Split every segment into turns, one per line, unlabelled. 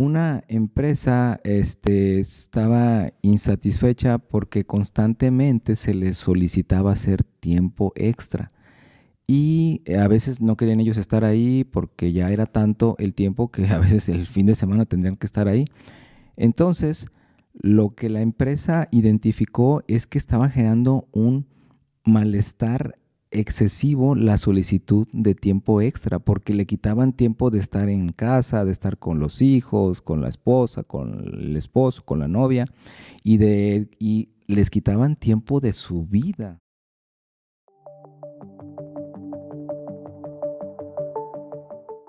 Una empresa estaba insatisfecha porque constantemente se les solicitaba hacer tiempo extra y a veces no querían ellos estar ahí porque ya era tanto el tiempo que a veces el fin de semana tendrían que estar ahí. Entonces, lo que la empresa identificó es que estaba generando un malestar excesivo la solicitud de tiempo extra, porque le quitaban tiempo de estar en casa, de estar con los hijos, con la esposa, con el esposo, con la novia, y les quitaban tiempo de su vida.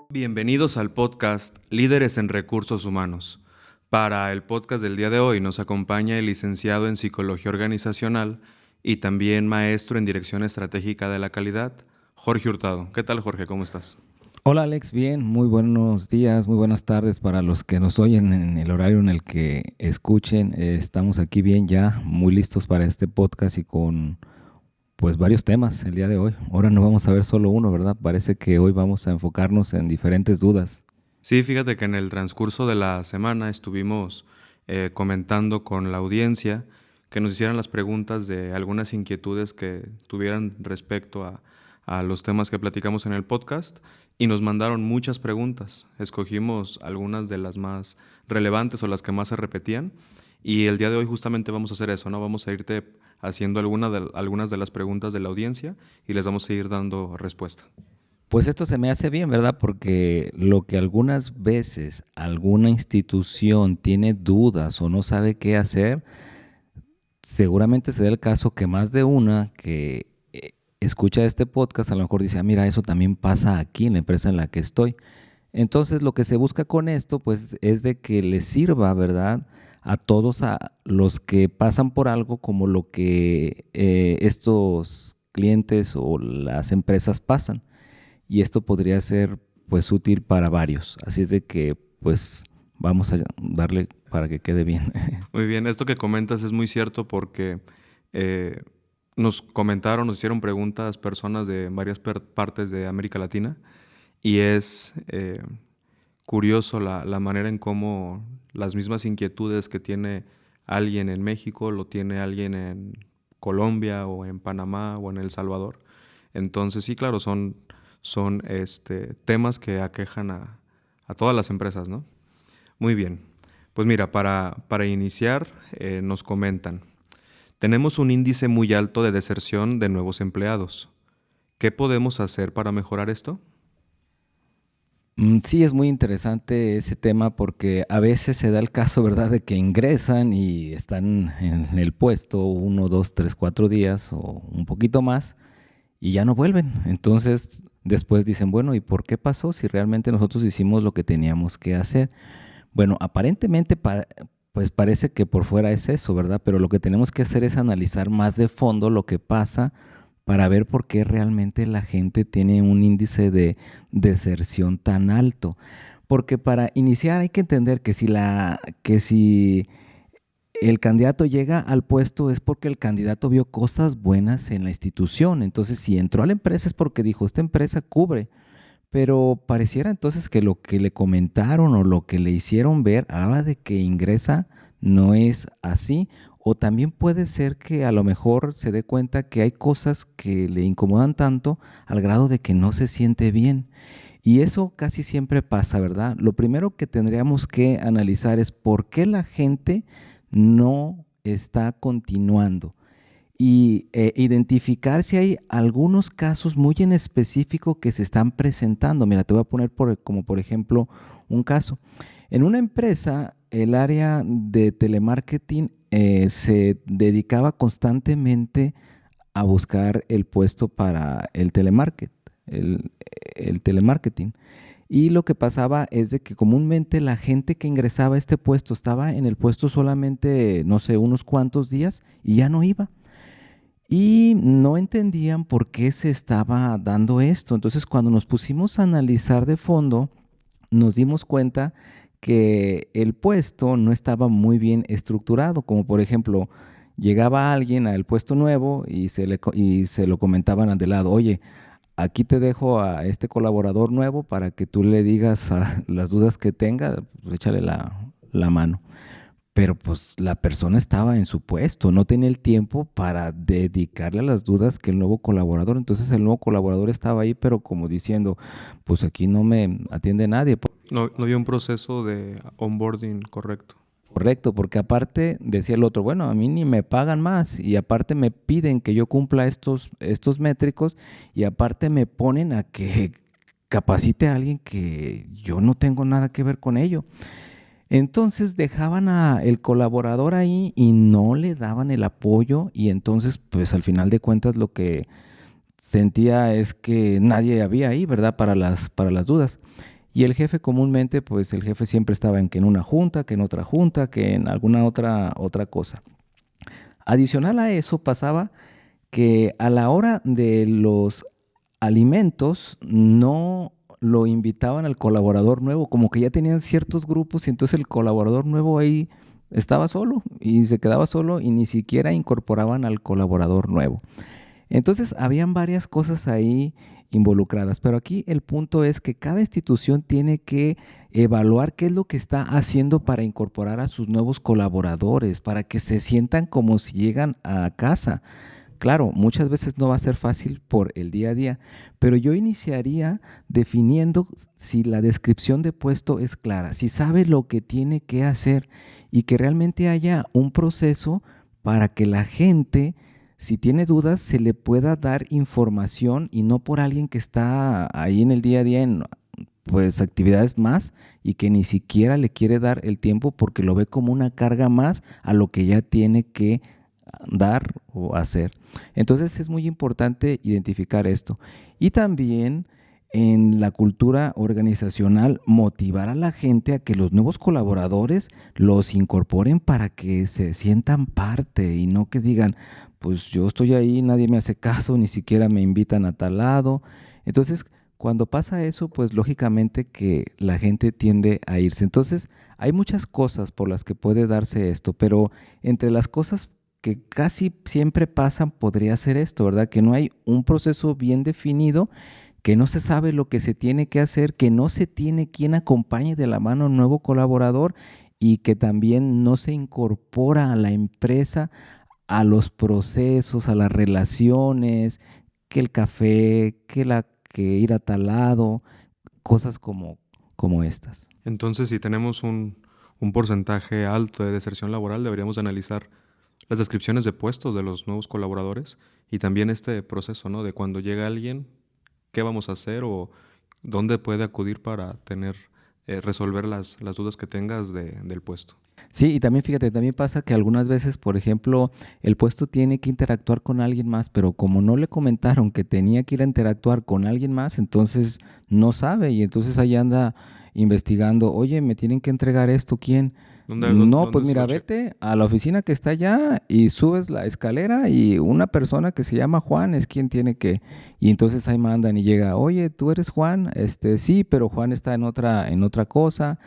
Bienvenidos al podcast Líderes en Recursos Humanos. Para el podcast del día de hoy nos acompaña el licenciado en Psicología Organizacional y también maestro en Dirección Estratégica de la Calidad, Jorge Hurtado. ¿Qué tal, Jorge? ¿Cómo estás?
Hola Alex, bien, muy buenos días, muy buenas tardes para los que nos oyen en el horario en el que escuchen. Estamos aquí bien ya, muy listos para este podcast y con pues varios temas el día de hoy. Ahora no vamos a ver solo uno, ¿verdad? Parece que hoy vamos a enfocarnos en diferentes dudas.
Sí, fíjate que en el transcurso de la semana estuvimos comentando con la audiencia que nos hicieran las preguntas de algunas inquietudes que tuvieran respecto a los temas que platicamos en el podcast y nos mandaron muchas preguntas. Escogimos algunas de las más relevantes o las que más se repetían y el día de hoy justamente vamos a hacer eso, ¿no? Vamos a irte haciendo algunas de las preguntas de la audiencia y les vamos a ir dando respuesta.
Pues esto se me hace bien, ¿verdad? Porque lo que algunas veces alguna institución tiene dudas o no sabe qué hacer, seguramente se da el caso que más de una que escucha este podcast a lo mejor dice, ah, mira, eso también pasa aquí en la empresa en la que estoy. Entonces, lo que se busca con esto, pues, es de que les sirva, ¿verdad? A todos a los que pasan por algo como lo que estos clientes o las empresas pasan. Y esto podría ser, pues, útil para varios. Así es de que, pues, vamos a darle para que quede bien.
Muy bien, esto que comentas es muy cierto porque eh, nos comentaron, nos hicieron preguntas personas de varias partes de América Latina y es curioso la manera en cómo las mismas inquietudes que tiene alguien en México lo tiene alguien en Colombia o en Panamá o en El Salvador. Entonces sí, claro, son temas que aquejan a todas las empresas, ¿no? Muy bien. Pues mira, para iniciar, nos comentan, tenemos un índice muy alto de deserción de nuevos empleados. ¿Qué podemos hacer para mejorar esto?
Sí, es muy interesante ese tema porque a veces se da el caso, ¿verdad?, de que ingresan y están en el puesto 1, 2, 3, 4 días o un poquito más y ya no vuelven. Entonces, después dicen, bueno, ¿y por qué pasó si realmente nosotros hicimos lo que teníamos que hacer? Bueno, aparentemente pues parece que por fuera es eso, ¿verdad? Pero lo que tenemos que hacer es analizar más de fondo lo que pasa para ver por qué realmente la gente tiene un índice de deserción tan alto. Porque para iniciar hay que entender que si el candidato llega al puesto es porque el candidato vio cosas buenas en la institución. Entonces, si entró a la empresa es porque dijo, esta empresa cubre. Pero pareciera entonces que lo que le comentaron o lo que le hicieron ver a la hora de que ingresa no es así. O también puede ser que a lo mejor se dé cuenta que hay cosas que le incomodan tanto al grado de que no se siente bien. Y eso casi siempre pasa, ¿verdad? Lo primero que tendríamos que analizar es por qué la gente no está continuando y identificar si hay algunos casos muy en específico que se están presentando. Mira, te voy a poner como por ejemplo un caso. En una empresa, el área de telemarketing se dedicaba constantemente a buscar el puesto para el, el telemarketing. Y lo que pasaba es de que comúnmente la gente que ingresaba a este puesto estaba en el puesto solamente, no sé, unos cuantos días y ya no iba. Y no entendían por qué se estaba dando esto. Entonces, cuando nos pusimos a analizar de fondo, nos dimos cuenta que el puesto no estaba muy bien estructurado, como por ejemplo, llegaba alguien al puesto nuevo y se lo comentaban al de lado, oye, aquí te dejo a este colaborador nuevo para que tú le digas las dudas que tenga, pues échale la mano. Pero pues la persona estaba en su puesto, no tenía el tiempo para dedicarle a las dudas que el nuevo colaborador. Entonces el nuevo colaborador estaba ahí, pero como diciendo, pues aquí no me atiende nadie.
No había un proceso de onboarding correcto.
Correcto, porque aparte decía el otro, bueno, a mí ni me pagan más y aparte me piden que yo cumpla estos métricos y aparte me ponen a que capacite a alguien que yo no tengo nada que ver con ello. Entonces dejaban a el colaborador ahí y no le daban el apoyo y entonces pues al final de cuentas lo que sentía es que nadie había ahí, ¿verdad? Para las dudas. Y el jefe comúnmente, pues el jefe siempre estaba que en una junta, que en otra junta, que en alguna otra cosa. Adicional a eso pasaba que a la hora de los alimentos no lo invitaban al colaborador nuevo, como que ya tenían ciertos grupos y entonces el colaborador nuevo ahí estaba solo y se quedaba solo y ni siquiera incorporaban al colaborador nuevo. Entonces, habían varias cosas ahí involucradas, pero aquí el punto es que cada institución tiene que evaluar qué es lo que está haciendo para incorporar a sus nuevos colaboradores, para que se sientan como si llegan a casa. Claro, muchas veces no va a ser fácil por el día a día, pero yo iniciaría definiendo si la descripción de puesto es clara, si sabe lo que tiene que hacer y que realmente haya un proceso para que la gente, si tiene dudas, se le pueda dar información y no por alguien que está ahí en el día a día en pues actividades más y que ni siquiera le quiere dar el tiempo porque lo ve como una carga más a lo que ya tiene que dar o hacer. Entonces es muy importante identificar esto. Y también en la cultura organizacional motivar a la gente a que los nuevos colaboradores los incorporen para que se sientan parte y no que digan, pues yo estoy ahí, nadie me hace caso, ni siquiera me invitan a tal lado. Entonces, cuando pasa eso, pues lógicamente que la gente tiende a irse. Entonces, hay muchas cosas por las que puede darse esto, pero entre las cosas que casi siempre pasan podría ser esto, ¿verdad? Que no hay un proceso bien definido, que no se sabe lo que se tiene que hacer, que no se tiene quien acompañe de la mano a un nuevo colaborador y que también no se incorpora a la empresa, a los procesos, a las relaciones, que el café, que ir a tal lado, cosas como estas.
Entonces, si tenemos un porcentaje alto de deserción laboral, deberíamos analizar las descripciones de puestos de los nuevos colaboradores y también este proceso, ¿no? De cuando llega alguien, qué vamos a hacer o dónde puede acudir para resolver las dudas que tengas del puesto.
Sí, y también fíjate, también pasa que algunas veces, por ejemplo, el puesto tiene que interactuar con alguien más, pero como no le comentaron que tenía que ir a interactuar con alguien más, entonces no sabe y entonces ahí anda investigando, oye, me tienen que entregar esto, ¿quién? No, pues
Dónde se
mira,
lo checa?
vete a la oficina que está allá y subes la escalera y una persona que se llama Juan es quien tiene que, y entonces ahí mandan y llega, oye, ¿tú eres Juan? Sí, pero Juan está en otra cosa.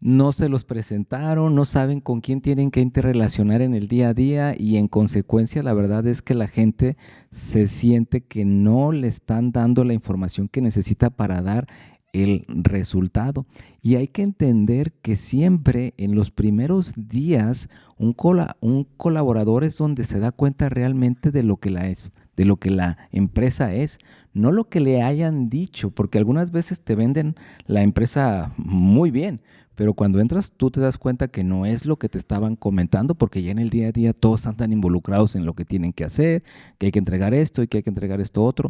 No se los presentaron, no saben con quién tienen que interrelacionar en el día a día y en consecuencia la verdad es que la gente se siente que no le están dando la información que necesita para dar el resultado. Y hay que entender que siempre en los primeros días un colaborador es donde se da cuenta realmente de lo que la empresa es, no lo que le hayan dicho, porque algunas veces te venden la empresa muy bien, pero cuando entras tú te das cuenta que no es lo que te estaban comentando, porque ya en el día a día todos están tan involucrados en lo que tienen que hacer, que hay que entregar esto y que hay que entregar esto otro.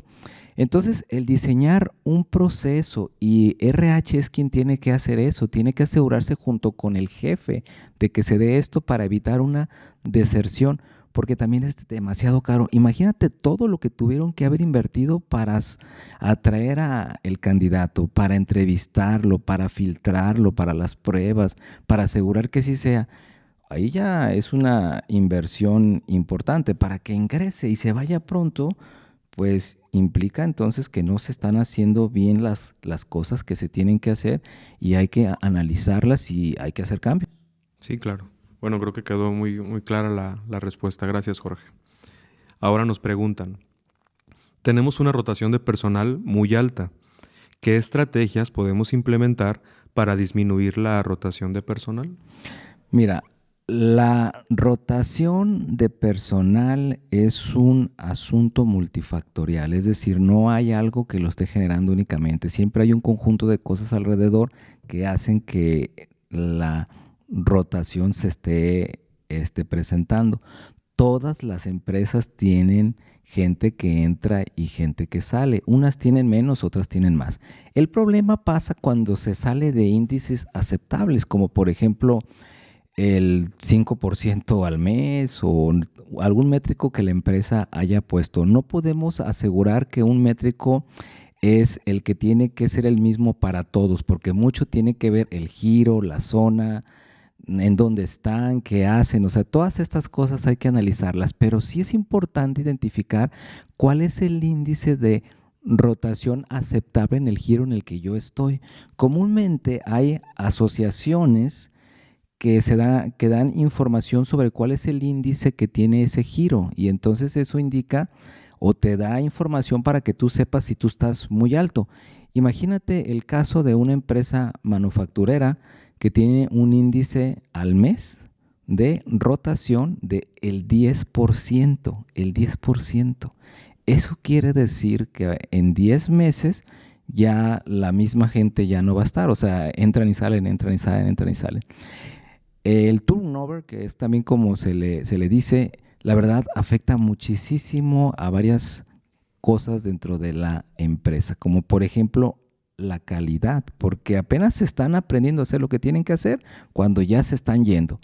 Entonces, el diseñar un proceso y RH es quien tiene que hacer eso, tiene que asegurarse junto con el jefe de que se dé esto para evitar una deserción, porque también es demasiado caro. Imagínate todo lo que tuvieron que haber invertido para atraer a el candidato, para entrevistarlo, para filtrarlo, para las pruebas, para asegurar que sí sea. Ahí ya es una inversión importante para que ingrese y se vaya pronto, pues implica entonces que no se están haciendo bien las cosas que se tienen que hacer y hay que analizarlas y hay que hacer cambios.
Sí, claro. Bueno, creo que quedó muy, muy clara la respuesta. Gracias, Jorge. Ahora nos preguntan, tenemos una rotación de personal muy alta. ¿Qué estrategias podemos implementar para disminuir la rotación de personal?
Mira, la rotación de personal es un asunto multifactorial, es decir, no hay algo que lo esté generando únicamente, siempre hay un conjunto de cosas alrededor que hacen que la rotación se esté presentando. Todas las empresas tienen gente que entra y gente que sale. Unas tienen menos, otras tienen más. El problema pasa cuando se sale de índices aceptables, como por ejemplo el 5% al mes o algún métrico que la empresa haya puesto. No podemos asegurar que un métrico es el que tiene que ser el mismo para todos, porque mucho tiene que ver el giro, la zona, en dónde están, qué hacen, o sea, todas estas cosas hay que analizarlas, pero sí es importante identificar cuál es el índice de rotación aceptable en el giro en el que yo estoy. Comúnmente hay asociaciones que dan información sobre cuál es el índice que tiene ese giro y entonces eso indica o te da información para que tú sepas si tú estás muy alto. Imagínate el caso de una empresa manufacturera que tiene un índice al mes de rotación de el 10%, el 10%. Eso quiere decir que en 10 meses ya la misma gente ya no va a estar, o sea, entran y salen, entran y salen, entran y salen. El turnover, que es también como se le dice, la verdad afecta muchísimo a varias cosas dentro de la empresa, como por ejemplo la calidad, porque apenas se están aprendiendo a hacer lo que tienen que hacer cuando ya se están yendo.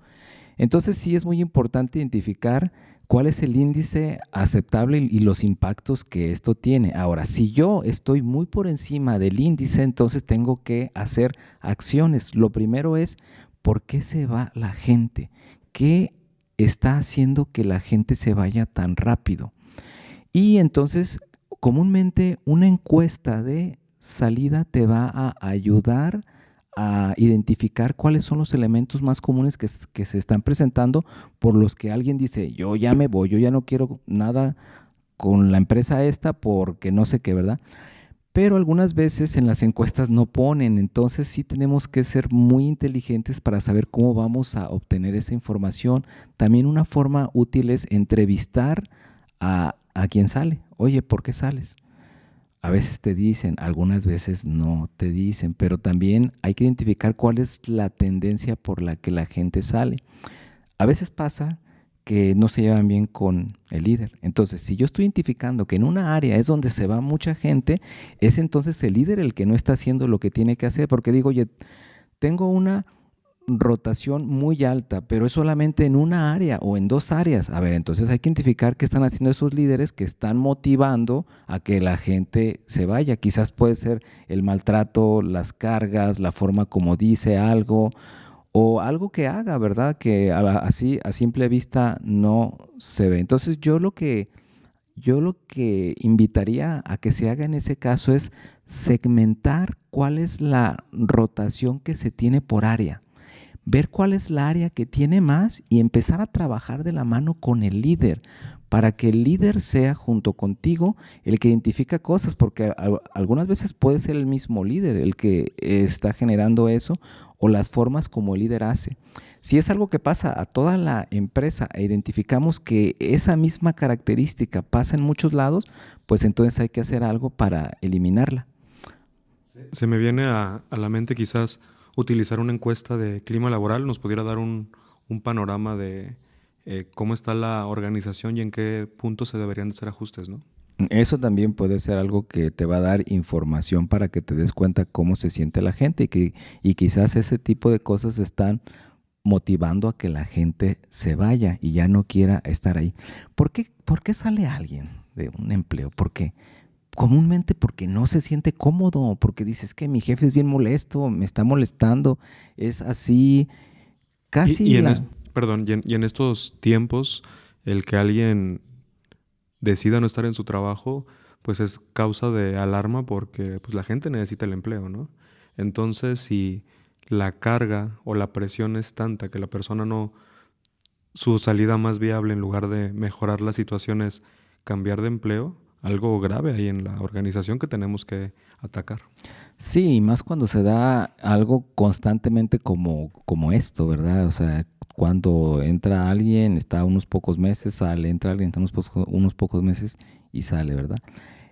Entonces sí es muy importante identificar cuál es el índice aceptable y los impactos que esto tiene. Ahora, si yo estoy muy por encima del índice, entonces tengo que hacer acciones. Lo primero es, ¿por qué se va la gente? ¿Qué está haciendo que la gente se vaya tan rápido? Y entonces, comúnmente una encuesta de salida te va a ayudar a identificar cuáles son los elementos más comunes que se están presentando por los que alguien dice, yo ya me voy, yo ya no quiero nada con la empresa esta porque no sé qué, ¿verdad? Pero algunas veces en las encuestas no ponen, entonces sí tenemos que ser muy inteligentes para saber cómo vamos a obtener esa información. También una forma útil es entrevistar a quien sale. Oye, ¿por qué sales? A veces te dicen, algunas veces no te dicen, pero también hay que identificar cuál es la tendencia por la que la gente sale. A veces pasa que no se llevan bien con el líder. Entonces, si yo estoy identificando que en una área es donde se va mucha gente, es entonces el líder el que no está haciendo lo que tiene que hacer, porque digo, oye, tengo una rotación muy alta, pero es solamente en una área o en dos áreas. A ver, entonces hay que identificar qué están haciendo esos líderes que están motivando a que la gente se vaya. Quizás puede ser el maltrato, las cargas, la forma como dice algo o algo que haga, ¿verdad? Que así a simple vista no se ve. Entonces yo lo que invitaría a que se haga en ese caso es segmentar cuál es la rotación que se tiene por área, ver cuál es la área que tiene más y empezar a trabajar de la mano con el líder para que el líder sea junto contigo el que identifica cosas, porque algunas veces puede ser el mismo líder el que está generando eso o las formas como el líder hace. Si es algo que pasa a toda la empresa e identificamos que esa misma característica pasa en muchos lados, pues entonces hay que hacer algo para eliminarla.
Se me viene a la mente quizás utilizar una encuesta de clima laboral, nos pudiera dar un panorama de cómo está la organización y en qué puntos se deberían de hacer ajustes, ¿no?
Eso también puede ser algo que te va a dar información para que te des cuenta cómo se siente la gente y quizás ese tipo de cosas están motivando a que la gente se vaya y ya no quiera estar ahí. ¿Por qué sale alguien de un empleo? ¿Por qué? Comúnmente porque no se siente cómodo, porque dices que mi jefe es bien molesto, me está molestando, es así,
Y,
casi
y en
la...
perdón, y en estos tiempos, el que alguien decida no estar en su trabajo, pues es causa de alarma porque pues, la gente necesita el empleo, ¿no? Entonces, si la carga o la presión es tanta que la persona no, su salida más viable en lugar de mejorar la situación es cambiar de empleo, algo grave ahí en la organización que tenemos que atacar.
Sí, más cuando se da algo constantemente como esto, ¿verdad? O sea, cuando entra alguien, está unos pocos meses, sale, entra alguien, está unos pocos meses y sale, ¿verdad?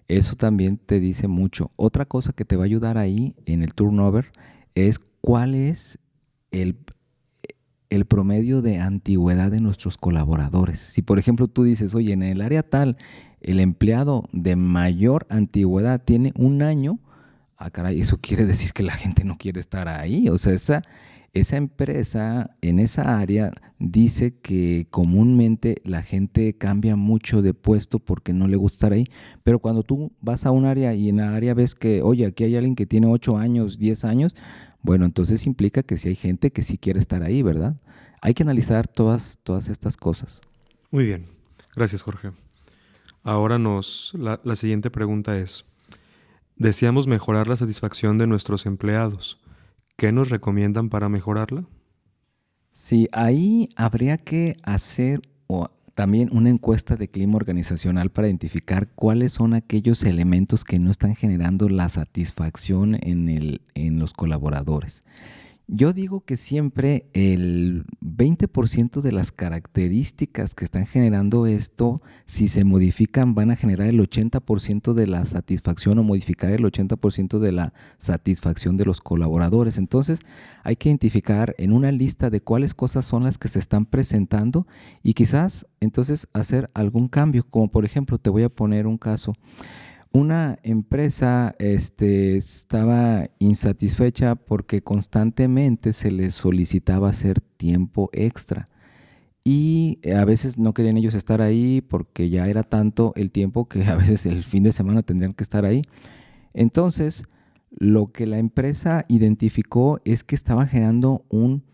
Eso también te dice mucho. Otra cosa que te va a ayudar ahí en el turnover es cuál es el, el promedio de antigüedad de nuestros colaboradores. Si, por ejemplo, tú dices, oye, en el área tal, el empleado de mayor antigüedad tiene un año, ah, caray, eso quiere decir que la gente no quiere estar ahí. O sea, esa empresa en esa área dice que comúnmente la gente cambia mucho de puesto porque no le gusta estar ahí. Pero cuando tú vas a un área y en la área ves que, oye, aquí hay alguien que tiene 8 años, 10 años, bueno, entonces implica que sí hay gente que sí quiere estar ahí, ¿verdad? Hay que analizar todas estas cosas.
Muy bien, gracias Jorge. Ahora la siguiente pregunta es, deseamos mejorar la satisfacción de nuestros empleados. ¿Qué nos recomiendan para mejorarla?
Sí, ahí habría que hacer también una encuesta de clima organizacional para identificar cuáles son aquellos elementos que no están generando la satisfacción en los colaboradores. Yo digo que siempre el 20% de las características que están generando esto, si se modifican, van a generar el 80% de la satisfacción o modificar el 80% de la satisfacción de los colaboradores. Entonces, hay que identificar en una lista de cuáles cosas son las que se están presentando y quizás entonces hacer algún cambio, como por ejemplo, te voy a poner un caso. Una empresa estaba insatisfecha porque constantemente se les solicitaba hacer tiempo extra y a veces no querían ellos estar ahí porque ya era tanto el tiempo que a veces el fin de semana tendrían que estar ahí. Entonces, lo que la empresa identificó es que estaba generando un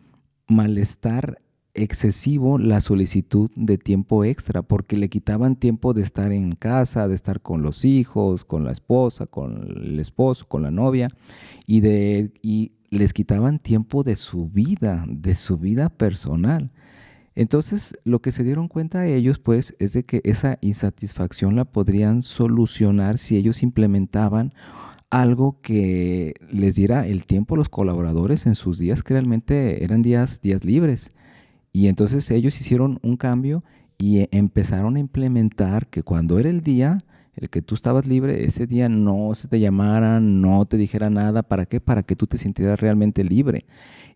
malestar excesivo la solicitud de tiempo extra, porque le quitaban tiempo de estar en casa, de estar con los hijos, con la esposa, con el esposo, con la novia, y les quitaban tiempo de su vida personal. Entonces, lo que se dieron cuenta ellos, pues, es de que esa insatisfacción la podrían solucionar si ellos implementaban algo que les diera el tiempo a los colaboradores en sus días que realmente eran días libres. Y entonces ellos hicieron un cambio y empezaron a implementar que cuando era el día, el que tú estabas libre, ese día no se te llamaran, no te dijera nada. ¿Para qué? Para que tú te sintieras realmente libre.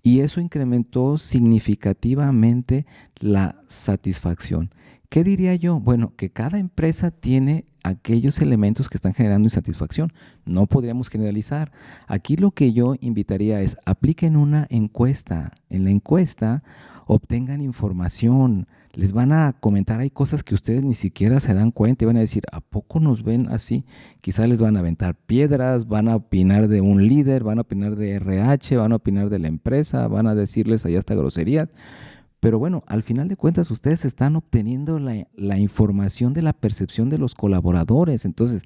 Y eso incrementó significativamente la satisfacción. ¿Qué diría yo? Bueno, que cada empresa tiene aquellos elementos que están generando insatisfacción. No podríamos generalizar. Aquí lo que yo invitaría es apliquen una encuesta. En la encuesta obtengan información, les van a comentar, hay cosas que ustedes ni siquiera se dan cuenta y van a decir, ¿a poco nos ven así? Quizás les van a aventar piedras, van a opinar de un líder, van a opinar de RH, van a opinar de la empresa, van a decirles allá hasta groserías. Pero bueno, al final de cuentas ustedes están obteniendo la información de la percepción de los colaboradores. Entonces,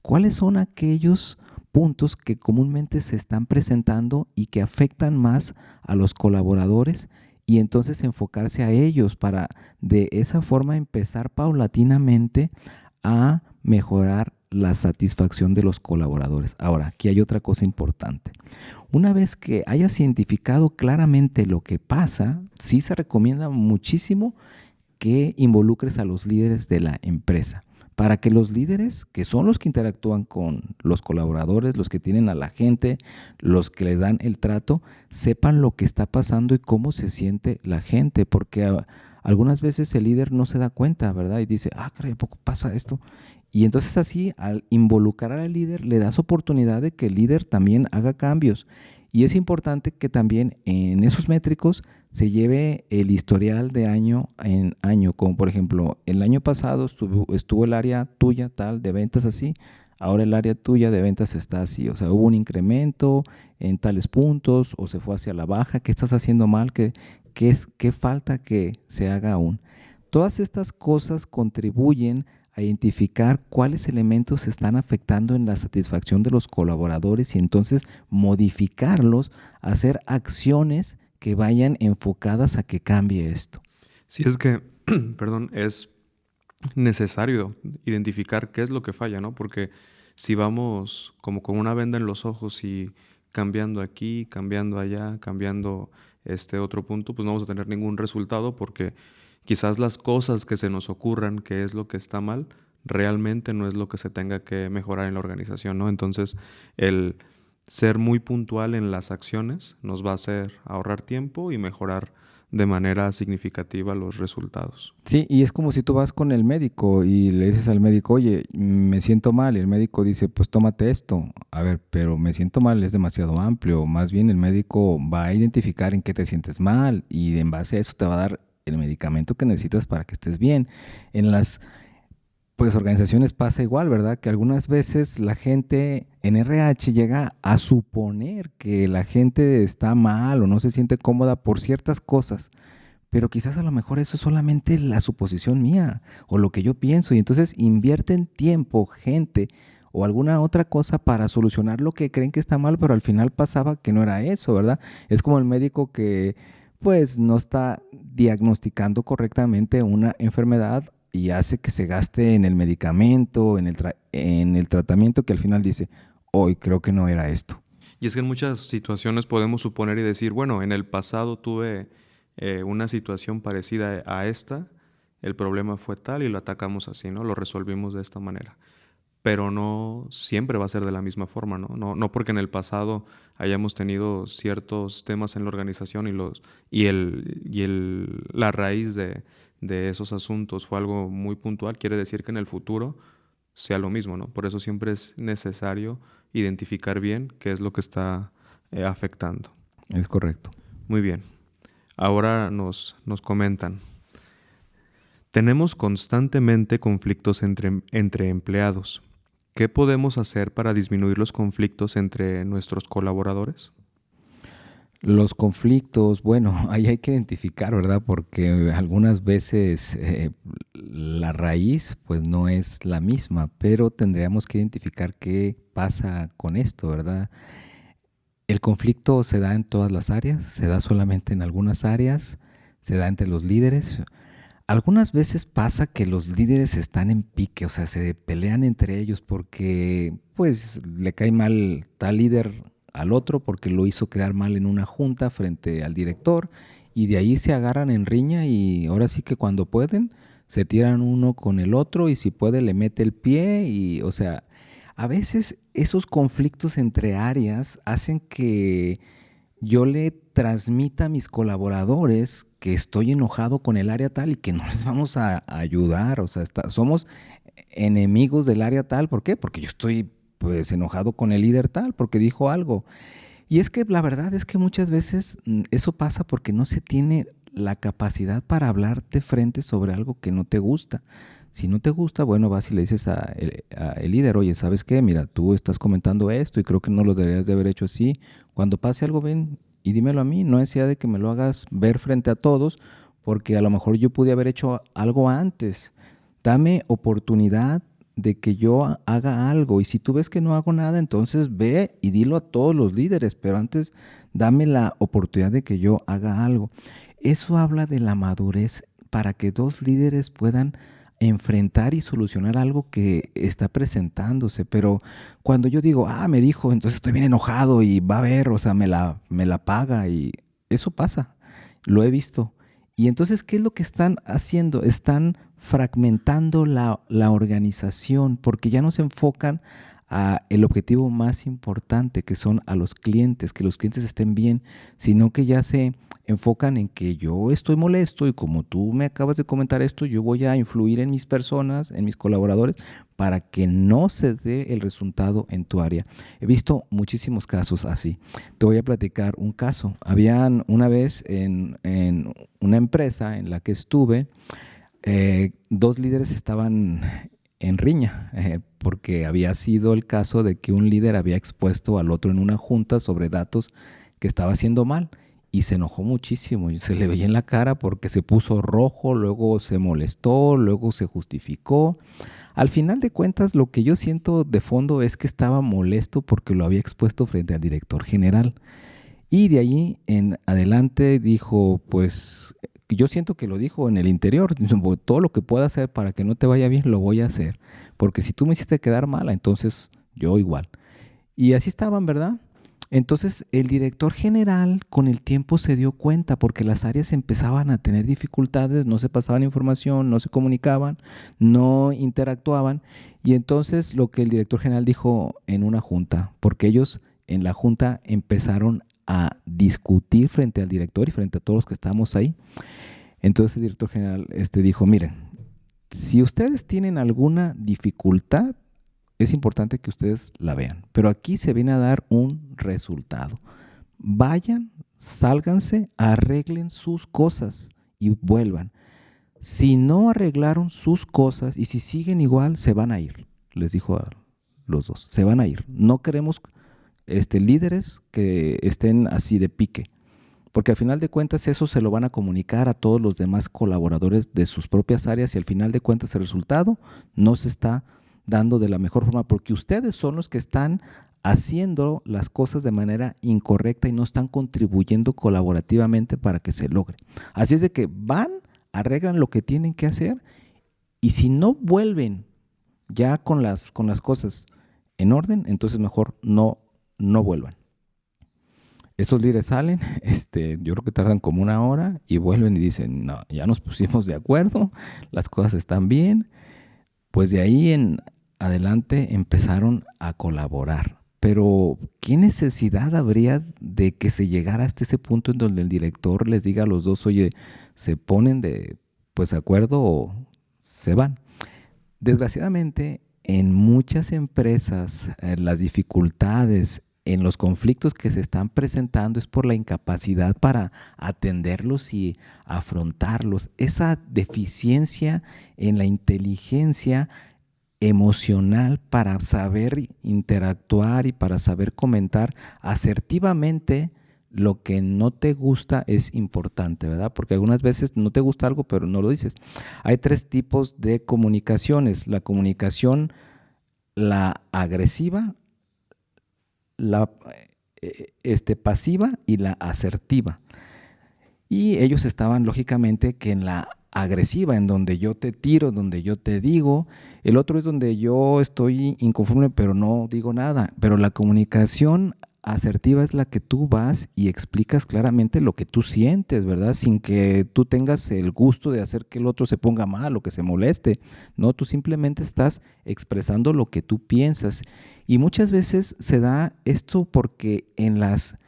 ¿cuáles son aquellos puntos que comúnmente se están presentando y que afectan más a los colaboradores? Y entonces enfocarse a ellos para de esa forma empezar paulatinamente a mejorar la satisfacción de los colaboradores. Ahora, aquí hay otra cosa importante. Una vez que hayas identificado claramente lo que pasa, sí se recomienda muchísimo que involucres a los líderes de la empresa, para que los líderes, que son los que interactúan con los colaboradores, los que tienen a la gente, los que le dan el trato, sepan lo que está pasando y cómo se siente la gente, porque algunas veces el líder no se da cuenta, ¿verdad? Y dice, ah, caray, ¿a poco pasa esto? Y entonces así, al involucrar al líder, le das oportunidad de que el líder también haga cambios. Y es importante que también en esos métricos se lleve el historial de año en año, como por ejemplo, el año pasado estuvo el área tuya tal de ventas así, ahora el área tuya de ventas está así, o sea, hubo un incremento en tales puntos o se fue hacia la baja, ¿qué estás haciendo mal? ¿Qué falta que se haga aún? Todas estas cosas contribuyen a identificar cuáles elementos están afectando en la satisfacción de los colaboradores y entonces modificarlos, hacer acciones que vayan enfocadas a que cambie esto.
Si es que, perdón, es necesario identificar qué es lo que falla, ¿no? Porque si vamos como con una venda en los ojos y cambiando aquí, cambiando allá, cambiando este otro punto, pues no vamos a tener ningún resultado porque quizás las cosas que se nos ocurran, que es lo que está mal, realmente no es lo que se tenga que mejorar en la organización, ¿no? Entonces, el ser muy puntual en las acciones nos va a hacer ahorrar tiempo y mejorar de manera significativa los resultados.
Sí, y es como si tú vas con el médico y le dices al médico, oye, me siento mal, y el médico dice, pues tómate esto. A ver, pero me siento mal, es demasiado amplio. Más bien el médico va a identificar en qué te sientes mal y en base a eso te va a dar el medicamento que necesitas para que estés bien. En las pues organizaciones pasa igual, ¿verdad? Que algunas veces la gente en RH llega a suponer que la gente está mal o no se siente cómoda por ciertas cosas, pero quizás a lo mejor eso es solamente la suposición mía o lo que yo pienso y entonces invierten tiempo, gente o alguna otra cosa para solucionar lo que creen que está mal, pero al final pasaba que no era eso, ¿verdad? Es como el médico que pues no está diagnosticando correctamente una enfermedad y hace que se gaste en el medicamento, en el tratamiento que al final dice, hoy creo que no era esto.
Y es que en muchas situaciones podemos suponer y decir, bueno, en el pasado tuve una situación parecida a esta, el problema fue tal y lo atacamos así, ¿no? Lo resolvimos de esta manera. Pero no siempre va a ser de la misma forma, ¿no? No porque en el pasado hayamos tenido ciertos temas en la organización la raíz de esos asuntos fue algo muy puntual, quiere decir que en el futuro sea lo mismo, ¿no? Por eso siempre es necesario identificar bien qué es lo que está afectando.
Es correcto.
Muy bien. Ahora nos comentan. Tenemos constantemente conflictos entre empleados. ¿Qué podemos hacer para disminuir los conflictos entre nuestros colaboradores?
Los conflictos, bueno, ahí hay que identificar, ¿verdad? Porque algunas veces la raíz pues no es la misma, pero tendríamos que identificar qué pasa con esto, ¿verdad? El conflicto se da en todas las áreas, se da solamente en algunas áreas, se da entre los líderes. Algunas veces pasa que los líderes están en pique, o sea, se pelean entre ellos porque pues le cae mal tal líder al otro porque lo hizo quedar mal en una junta frente al director y de ahí se agarran en riña y ahora sí que cuando pueden se tiran uno con el otro y si puede le mete el pie y o sea, a veces esos conflictos entre áreas hacen que yo le transmita a mis colaboradores que estoy enojado con el área tal y que no les vamos a ayudar, o sea, somos enemigos del área tal, ¿por qué? Porque yo estoy pues enojado con el líder tal porque dijo algo. Y es que la verdad es que muchas veces eso pasa porque no se tiene la capacidad para hablar de frente sobre algo que no te gusta. Si no te gusta, bueno, vas y le dices a el líder, oye, ¿sabes qué? Mira, tú estás comentando esto y creo que no lo deberías de haber hecho así. Cuando pase algo, ven y dímelo a mí. No es de que me lo hagas ver frente a todos, porque a lo mejor yo pude haber hecho algo antes. Dame oportunidad de que yo haga algo. Y si tú ves que no hago nada, entonces ve y dilo a todos los líderes, pero antes dame la oportunidad de que yo haga algo. Eso habla de la madurez para que dos líderes puedan enfrentar y solucionar algo que está presentándose. Pero cuando yo digo, me dijo, entonces estoy bien enojado y va a ver, o sea, me la paga y eso pasa. Lo he visto. Y entonces, ¿qué es lo que están haciendo? Están fragmentando la organización porque ya no se enfocan a el objetivo más importante, que son a los clientes, que los clientes estén bien, sino que ya se enfocan en que yo estoy molesto y como tú me acabas de comentar esto, yo voy a influir en mis personas, en mis colaboradores, para que no se dé el resultado en tu área. He visto muchísimos casos así. Te voy a platicar un caso. Habían una vez en una empresa en la que estuve, dos líderes estaban en riña, porque había sido el caso de que un líder había expuesto al otro en una junta sobre datos que estaba haciendo mal y se enojó muchísimo y se le veía en la cara porque se puso rojo, luego se molestó, luego se justificó. Al final de cuentas, lo que yo siento de fondo es que estaba molesto porque lo había expuesto frente al director general. Y de ahí en adelante dijo, pues yo siento que lo dijo en el interior, todo lo que pueda hacer para que no te vaya bien, lo voy a hacer, porque si tú me hiciste quedar mala, entonces yo igual. Y así estaban, ¿verdad? Entonces el director general con el tiempo se dio cuenta porque las áreas empezaban a tener dificultades, no se pasaban información, no se comunicaban, no interactuaban. Y entonces lo que el director general dijo en una junta, porque ellos en la junta empezaron a discutir frente al director y frente a todos los que estábamos ahí. Entonces el director general dijo, miren, si ustedes tienen alguna dificultad, es importante que ustedes la vean. Pero aquí se viene a dar un resultado. Vayan, sálganse, arreglen sus cosas y vuelvan. Si no arreglaron sus cosas y si siguen igual, se van a ir. Les dijo a los dos, se van a ir. No queremos líderes que estén así de pique. Porque al final de cuentas eso se lo van a comunicar a todos los demás colaboradores de sus propias áreas y al final de cuentas el resultado no se está dando de la mejor forma porque ustedes son los que están haciendo las cosas de manera incorrecta y no están contribuyendo colaborativamente para que se logre. Así es de que van, arreglan lo que tienen que hacer y si no vuelven ya con las cosas en orden, entonces mejor no vuelvan. Estos líderes salen, yo creo que tardan como una hora y vuelven y dicen, no, ya nos pusimos de acuerdo, las cosas están bien. Pues de ahí en adelante empezaron a colaborar. Pero, ¿qué necesidad habría de que se llegara hasta ese punto en donde el director les diga a los dos, oye, se ponen de acuerdo o se van? Desgraciadamente, en muchas empresas, las dificultades en los conflictos que se están presentando es por la incapacidad para atenderlos y afrontarlos. Esa deficiencia en la inteligencia emocional para saber interactuar y para saber comentar asertivamente lo que no te gusta es importante, ¿verdad? Porque algunas veces no te gusta algo, pero no lo dices. Hay 3 tipos de comunicaciones. La comunicación, la agresiva, la pasiva y la asertiva. Y ellos estaban lógicamente que en la agresiva, en donde yo te tiro, donde yo te digo. El otro es donde yo estoy inconforme, pero no digo nada. Pero la comunicación asertiva es la que tú vas y explicas claramente lo que tú sientes, ¿verdad? Sin que tú tengas el gusto de hacer que el otro se ponga mal o que se moleste. No, tú simplemente estás expresando lo que tú piensas. Y muchas veces se da esto porque en las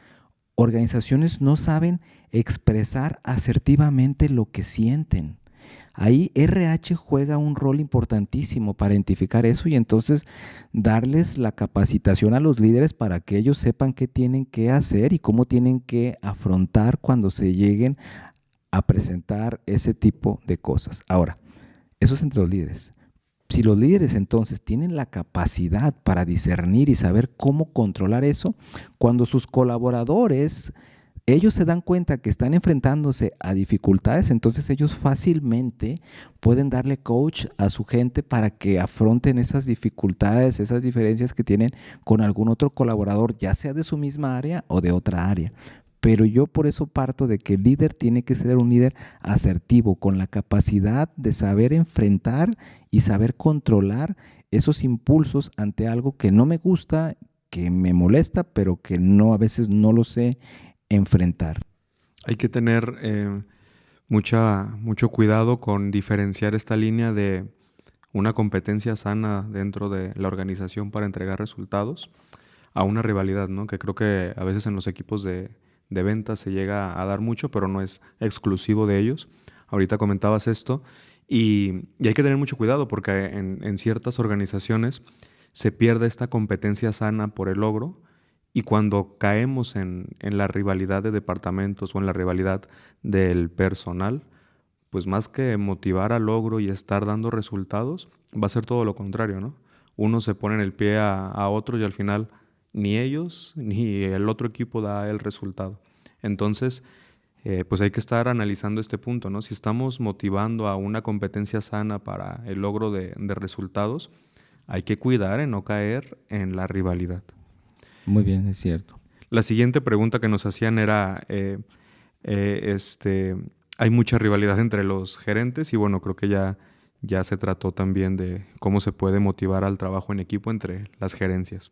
organizaciones no saben expresar asertivamente lo que sienten. Ahí RH juega un rol importantísimo para identificar eso y entonces darles la capacitación a los líderes para que ellos sepan qué tienen que hacer y cómo tienen que afrontar cuando se lleguen a presentar ese tipo de cosas. Ahora, eso es entre los líderes. Si los líderes entonces tienen la capacidad para discernir y saber cómo controlar eso, cuando sus colaboradores, ellos se dan cuenta que están enfrentándose a dificultades, entonces ellos fácilmente pueden darle coach a su gente para que afronten esas dificultades, esas diferencias que tienen con algún otro colaborador, ya sea de su misma área o de otra área. Pero yo por eso parto de que el líder tiene que ser un líder asertivo, con la capacidad de saber enfrentar y saber controlar esos impulsos ante algo que no me gusta, que me molesta, pero que no a veces no lo sé enfrentar.
Hay que tener mucho cuidado con diferenciar esta línea de una competencia sana dentro de la organización para entregar resultados a una rivalidad, ¿no? Que creo que a veces en los equipos de ventas se llega a dar mucho, pero no es exclusivo de ellos. Ahorita comentabas esto y hay que tener mucho cuidado porque en ciertas organizaciones se pierde esta competencia sana por el logro y cuando caemos en la rivalidad de departamentos o en la rivalidad del personal, pues más que motivar al logro y estar dando resultados, va a ser todo lo contrario, ¿no? Uno se pone en el pie a otro y al final ni ellos ni el otro equipo da el resultado. Entonces, pues hay que estar analizando este punto, ¿no? Si estamos motivando a una competencia sana para el logro de resultados, hay que cuidar en no caer en la rivalidad.
Muy bien, es cierto.
La siguiente pregunta que nos hacían era, hay mucha rivalidad entre los gerentes y bueno, creo que ya se trató también de cómo se puede motivar al trabajo en equipo entre las gerencias.